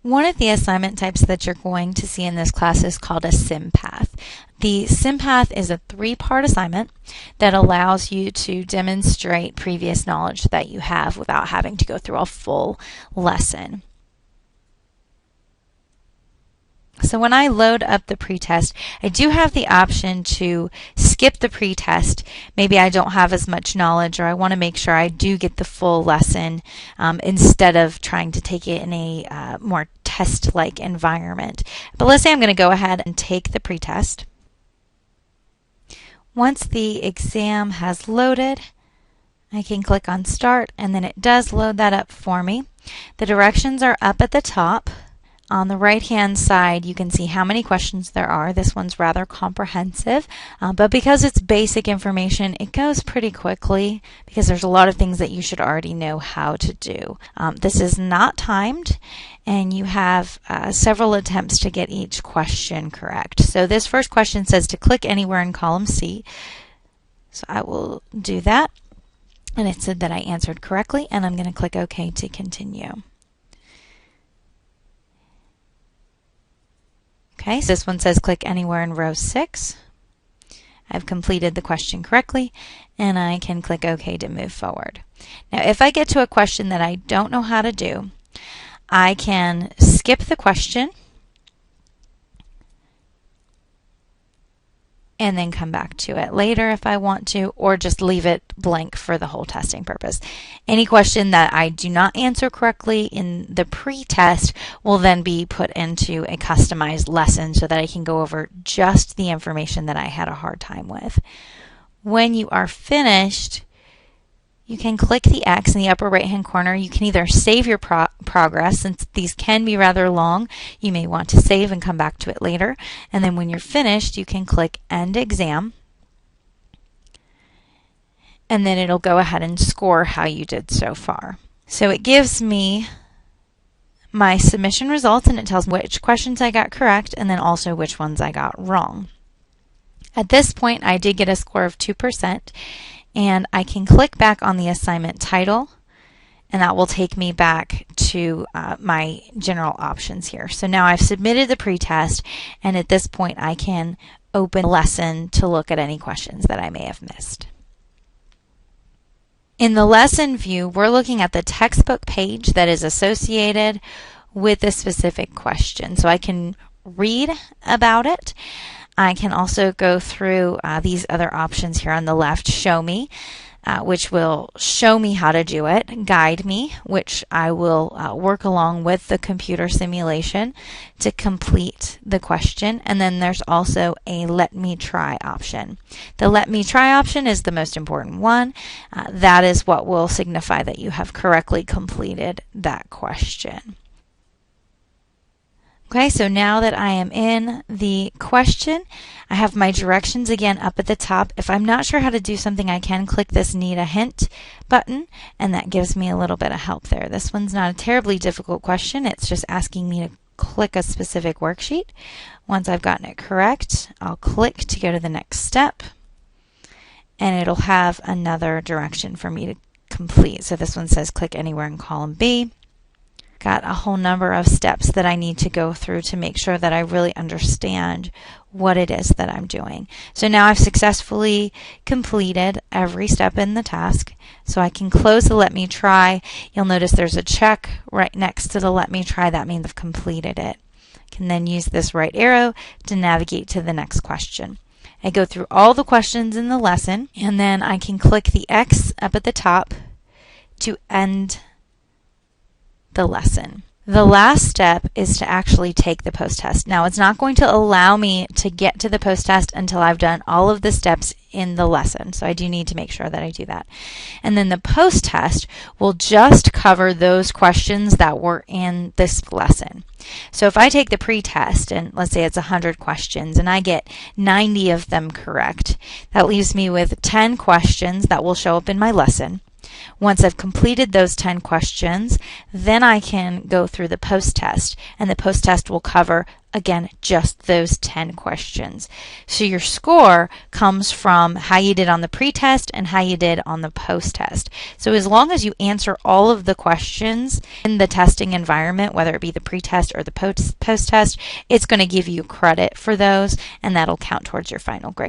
One of the assignment types that you're going to see in this class is called a SimPath. The SimPath is a 3-part assignment that allows you to demonstrate previous knowledge that you have without having to go through a full lesson. So when I load up the pretest, I do have the option to skip the pretest. Maybe I don't have as much knowledge, or I want to make sure I do get the full lesson instead of trying to take it in a more test-like environment. But let's say I'm going to go ahead and take the pretest. Once the exam has loaded, I can click on Start, and then it does load that up for me. The directions are up at the top. On the right-hand side, you can see how many questions there are. This one's rather comprehensive, but because it's basic information, it goes pretty quickly because there's a lot of things that you should already know how to do. This is not timed, and you have several attempts to get each question correct. So this first question says to click anywhere in column C. So I will do that, and it said that I answered correctly, and I'm going to click OK to continue. Okay, so this one says click anywhere in row 6. I've completed the question correctly, and I can click OK to move forward. Now, if I get to a question that I don't know how to do, I can skip the question and then come back to it later if I want to, or just leave it blank for the whole testing purpose. Any question that I do not answer correctly in the pre-test will then be put into a customized lesson so that I can go over just the information that I had a hard time with. When you are finished, you can click the X in the upper right-hand corner. You can either save your progress, since these can be rather long. You may want to save and come back to it later. And then when you're finished, you can click End Exam. And then it'll go ahead and score how you did so far. So it gives me my submission results, and it tells me which questions I got correct and then also which ones I got wrong. At this point, I did get a score of 2%. And I can click back on the assignment title, and that will take me back to my general options here. So now I've submitted the pretest, and at this point I can open a lesson to look at any questions that I may have missed. In the lesson view, we're looking at the textbook page that is associated with a specific question. So I can read about it. I can also go through these other options here on the left, Show Me, which will show me how to do it, Guide Me, which I will work along with the computer simulation to complete the question, and then there's also a Let Me Try option. The Let Me Try option is the most important one. That is what will signify that you have correctly completed that question. Okay, so now that I am in the question, I have my directions again up at the top. If I'm not sure how to do something, I can click this Need a Hint button, and that gives me a little bit of help there. This one's not a terribly difficult question. It's just asking me to click a specific worksheet. Once I've gotten it correct, I'll click to go to the next step, and it'll have another direction for me to complete. So this one says click anywhere in column B. Got a whole number of steps that I need to go through to make sure that I really understand what it is that I'm doing. So now I've successfully completed every step in the task. So I can close the Let Me Try. You'll notice there's a check right next to the Let Me Try. That means I've completed it. I can then use this right arrow to navigate to the next question. I go through all the questions in the lesson, and then I can click the X up at the top to end the lesson. The last step is to actually take the post-test. Now, it's not going to allow me to get to the post-test until I've done all of the steps in the lesson, so I do need to make sure that I do that. And then the post-test will just cover those questions that were in this lesson. So if I take the pre-test, and let's say it's 100 questions, and I get 90 of them correct, that leaves me with 10 questions that will show up in my lesson. Once I've completed those 10 questions, then I can go through the post-test, and the post-test will cover again, just those 10 questions. So your score comes from how you did on the pretest and how you did on the post-test. So as long as you answer all of the questions in the testing environment, whether it be the pretest or the post-test, it's going to give you credit for those, and that'll count towards your final grade.